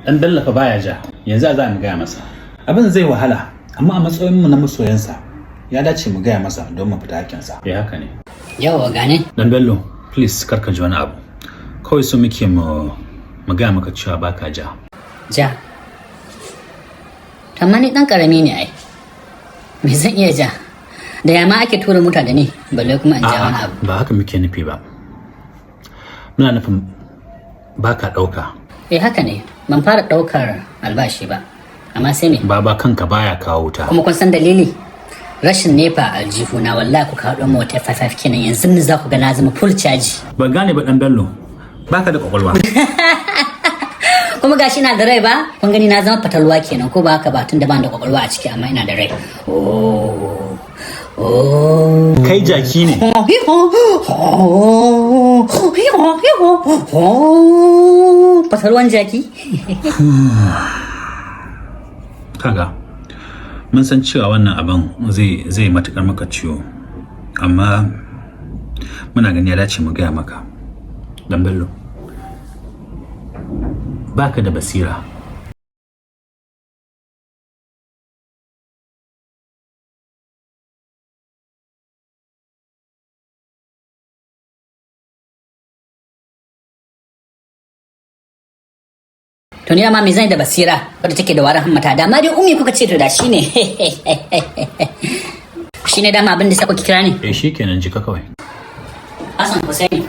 Dan Bello fa baya ja. Yanzu za mu gaya masa. Abin zai wahala, amma a matsayin mu na masoyansa ya dace mu gaya masa don mu fita hakinsa. Haka ne. Yawa gane. Dan Bello, please karka ji wani abu. Kawai so muke mu gaya maka cewa baka ja. Ja. Amma ni dan karami ne ai. Me zan iya ja? Da yamma ake tura mota da ni, balle kuma in ja wani abu. Ba haka muke nufi ba. Muna nufin baka dauka. Haka ne. Ban fara daukar albashi ba. Amma sai me? Baba kanka baya kawo ta. Kuma kun san dalili? Rashin nefa aljihu na wallahi ku kawo mu wata 55 kenan yanzu ne za ku ga na zama full charge. Ban gane ba Dan Bello. Baka da kwakwalwa. Kuma gashi na da rai ba? Kun gani na zama fatalwa kenan ko ba haka ba tunda ban da kwakwalwa a ciki amma ina da rai. Kai jaki ne. Fatalwan jaki? Kaga mun san cewa wannan abin zai matukar maka ciwo, amma muna gani ya dace mu gaya maka. Dan Bello, baka da basira. To ni ma me zan da basira wadda take da warin hammata da ma dai ummi kuka ce to da shine shine dama abin da sai kuka kira ni Shikenan jika kawai. Hassan Hussein